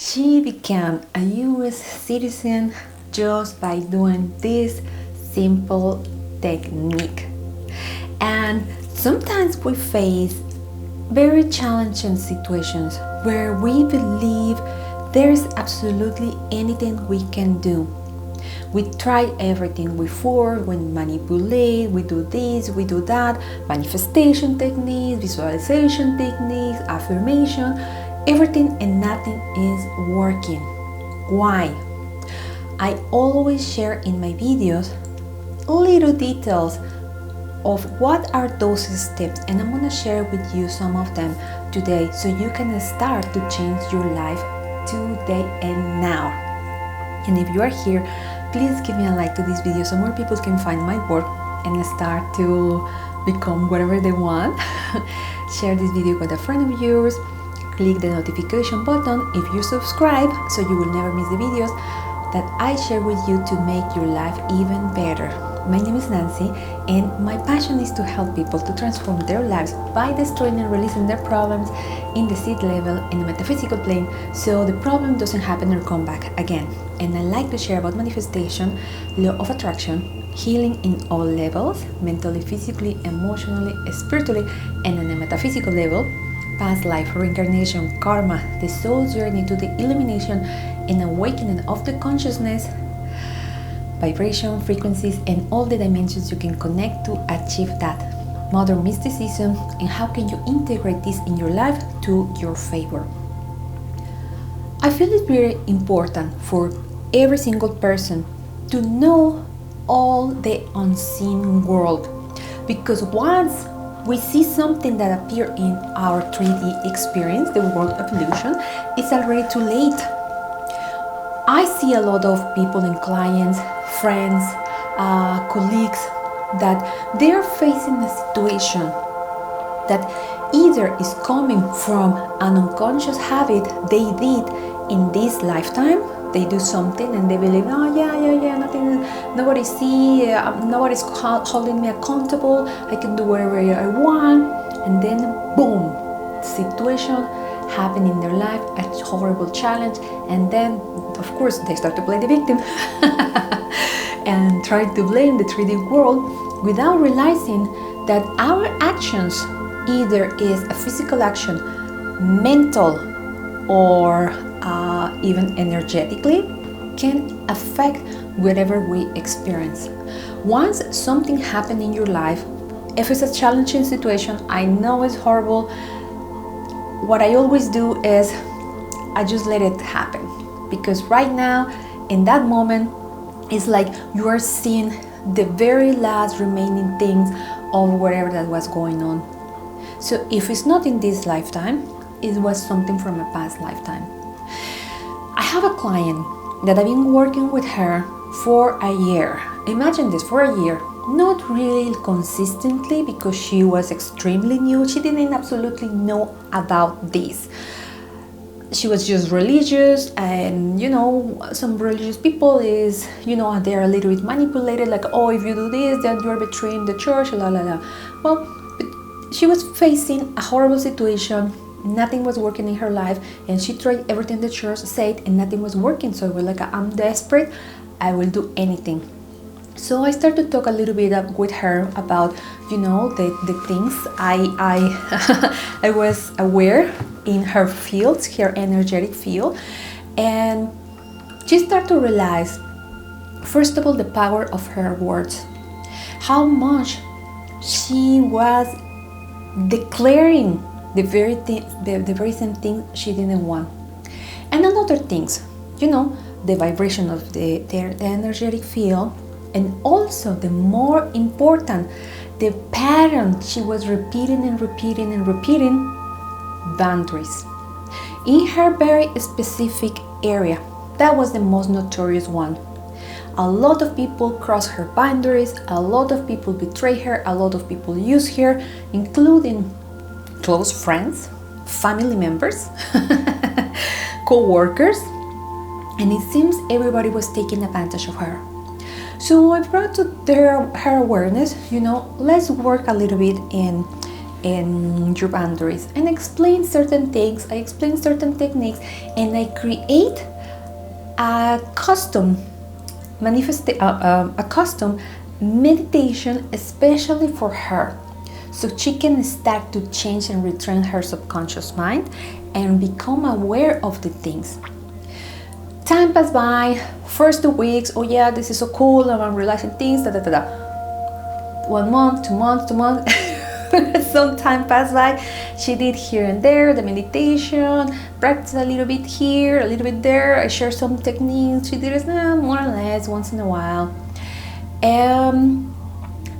She became a US citizen just by doing this simple technique. And sometimes we face very challenging situations where we believe there's absolutely anything we can do. We try everything before, we manipulate, we do this, we do that, manifestation techniques, visualization techniques, affirmation, everything and nothing is working. Why? I always share in my videos little details of what are those steps, and I'm gonna share with you some of them today so you can start to change your life today and now. And if you are here, please give me a like to this video so more people can find my work and start to become whatever they want. Share this video with a friend of yours. Click the notification button if you subscribe so you will never miss the videos that I share with you to make your life even better. My name is Nancy, and my passion is to help people to transform their lives by destroying and releasing their problems in the seed level, in the metaphysical plane, so the problem doesn't happen or come back again. And I like to share about manifestation, law of attraction, healing in all levels, mentally, physically, emotionally, spiritually, and on a metaphysical level, past life, reincarnation, karma, the soul's journey to the illumination and awakening of the consciousness, vibration, frequencies, and all the dimensions you can connect to achieve that. Modern mysticism, and how can you integrate this in your life to your favor. I feel it's very important for every single person to know all the unseen world, because once we see something that appears in our 3D experience, the world of illusion, it's already too late. I see a lot of people and clients, friends, colleagues, that they're facing a situation that either is coming from an unconscious habit they did in this lifetime. They do something and they believe, oh yeah, nothing, nobody see, nobody's holding me accountable, I can do whatever I want, and then boom, situation happen in their life, a horrible challenge, and then of course they start to play the victim and try to blame the 3D world without realizing that our actions, either is a physical action, mental, or even energetically, can affect whatever we experience. Once something happened in your life, if it's a challenging situation, I know it's horrible, what I always do is I just let it happen, because right now in that moment it's like you are seeing the very last remaining things of whatever that was going on. So if it's not in this lifetime, it was something from a past lifetime. I have a client that I've been working with her for a year. Imagine this, for a year. Not really consistently, because she was extremely new. She didn't absolutely know about this. She was just religious, and some religious people is, they're a little bit manipulated, like, oh, if you do this, then you're betraying the church, la la la. Well, she was facing a horrible situation. Nothing was working in her life, and she tried everything the church said, and nothing was working. So we're like, I'm desperate, I will do anything. So I started to talk a little bit with her about, the things I was aware in her field, her energetic field, and she started to realize, first of all, the power of her words, how much she was declaring the very same thing she didn't want. And another things, the vibration of their energetic field, and also the more important, the pattern she was repeating, boundaries. In her very specific area, that was the most notorious one. A lot of people cross her boundaries, a lot of people betray her, a lot of people use her, including close friends, family members, co-workers, and it seems everybody was taking advantage of her. So I brought to her awareness, let's work a little bit in in your boundaries and explain certain things. I explain certain techniques, and I create a custom a custom meditation especially for her, so she can start to change and retrain her subconscious mind and become aware of the things. Time passed by, first 2 weeks, oh yeah, this is so cool, I'm realizing things, 1 month, 2 months, 2 months. Some time passed by. She did here and there the meditation, practice a little bit here, a little bit there. I share some techniques. She did it more or less once in a while.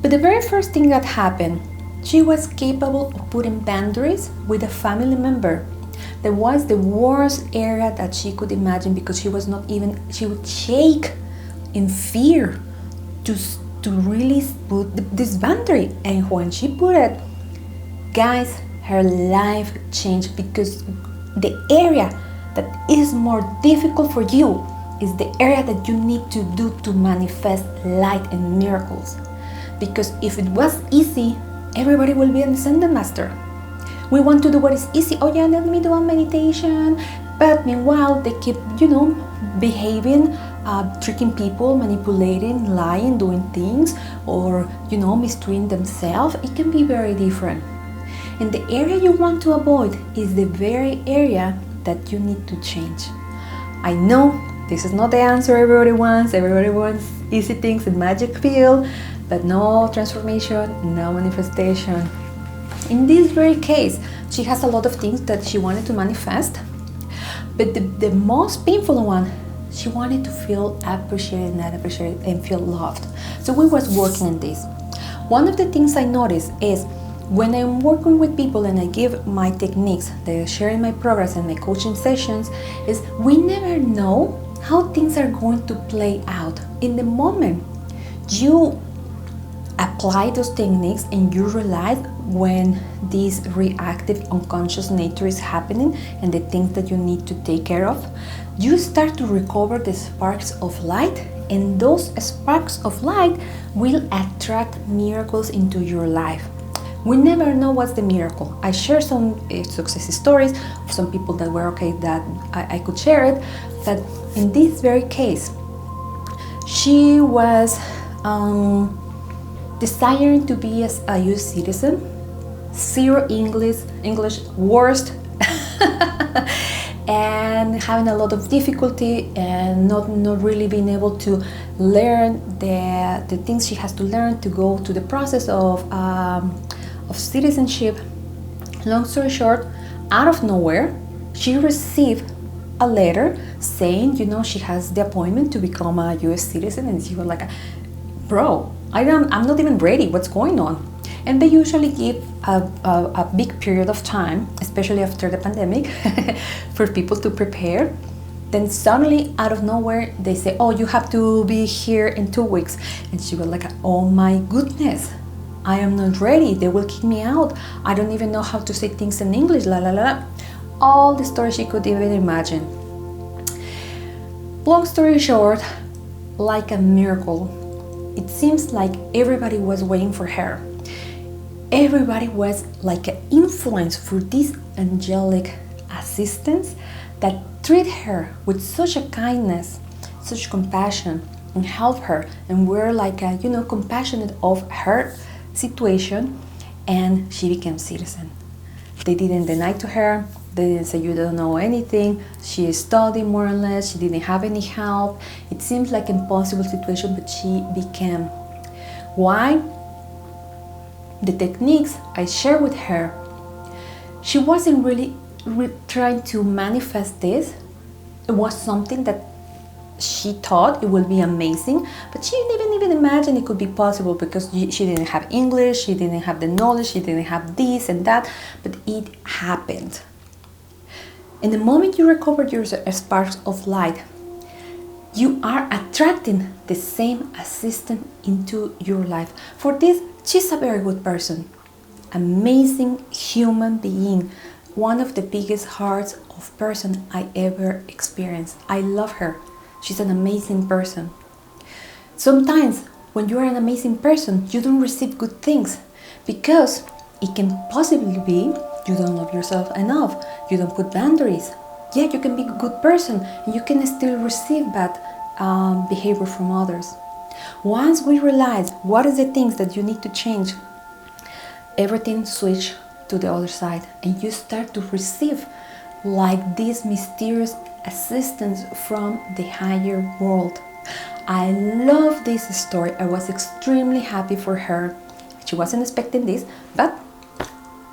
But the very first thing that happened, she was capable of putting boundaries with a family member. That was the worst area that she could imagine, because she would shake in fear to really put this boundary. And when she put it, guys, her life changed, because the area that is more difficult for you is the area that you need to do to manifest light and miracles. Because if it was easy, everybody will be an ascended master. We want to do what is easy. Oh yeah, let me do a meditation. But meanwhile, they keep, behaving, tricking people, manipulating, lying, doing things, or, mistreating themselves. It can be very different. And the area you want to avoid is the very area that you need to change. I know this is not the answer everybody wants. Everybody wants easy things and magic pill, but no transformation, no manifestation. In this very case, she has a lot of things that she wanted to manifest, but the most painful one, she wanted to feel appreciated and feel loved. So we was working on this. One of the things I noticed is when I'm working with people and I give my techniques, they're sharing my progress and my coaching sessions, is we never know how things are going to play out. In the moment you apply those techniques and you realize when this reactive unconscious nature is happening and the things that you need to take care of, you start to recover the sparks of light, and those sparks of light will attract miracles into your life. We never know what's the miracle. I share some success stories of some people that were okay that I could share it, but in this very case, she was desiring to be a US citizen, zero English worst, and having a lot of difficulty and not really being able to learn the things she has to learn to go to the process of citizenship. Long story short, out of nowhere, she received a letter saying, she has the appointment to become a US citizen, and she was like, bro, I'm not even ready, what's going on? And they usually give a big period of time, especially after the pandemic, for people to prepare. Then suddenly, out of nowhere, they say, oh, you have to be here in 2 weeks. And she was like, oh my goodness, I am not ready, they will kick me out. I don't even know how to say things in English, la la la. All the stories she could even imagine. Long story short, like a miracle, it seems like everybody was waiting for her. Everybody was like an influence for this angelic assistants that treat her with such a kindness, such compassion, and help her, and were like compassionate of her situation, and she became citizen. They didn't deny to her. They didn't say you don't know anything. She studied more or less. She didn't have any help. It seems like an impossible situation, but she became. Why? The techniques I shared with her, she wasn't really trying to manifest this. It was something that she thought it would be amazing, but she didn't even imagine it could be possible, because she didn't have English, she didn't have the knowledge, she didn't have this and that, but it happened. And the moment you recover your sparks of light, you are attracting the same assistant into your life. For this, she's a very good person, amazing human being, one of the biggest hearts of person I ever experienced. I love her. She's an amazing person. Sometimes when you are an amazing person, you don't receive good things, because It can possibly be you don't love yourself enough, you don't put boundaries. Yeah, you can be a good person and you can still receive bad behavior from others. Once we realize what is the things that you need to change, everything switch to the other side and you start to receive like this mysterious assistance from the higher world. I love this story. I was extremely happy for her. She wasn't expecting this, but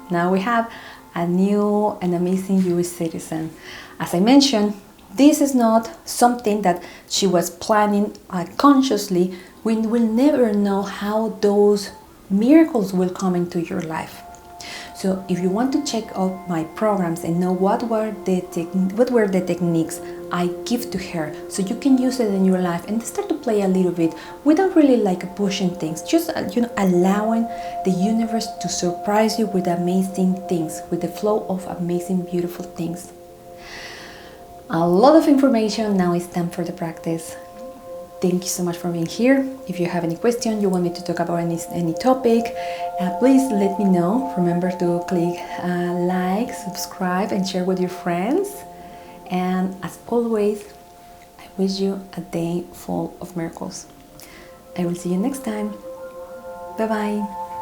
now we have a new and amazing US citizen. As I mentioned, this is not something that she was planning consciously. We will never know how those miracles will come into your life. So if you want to check out my programs and know what were the techniques I give to her, so you can use it in your life and start to play a little bit without really like pushing things, just allowing the universe to surprise you with amazing things, with the flow of amazing, beautiful things. A lot of information. Now it's time for the practice. Thank you so much for being here. If you have any question, you want me to talk about any topic, please let me know. Remember to click like, subscribe, and share with your friends. And as always, I wish you a day full of miracles. I will see you next time. Bye bye.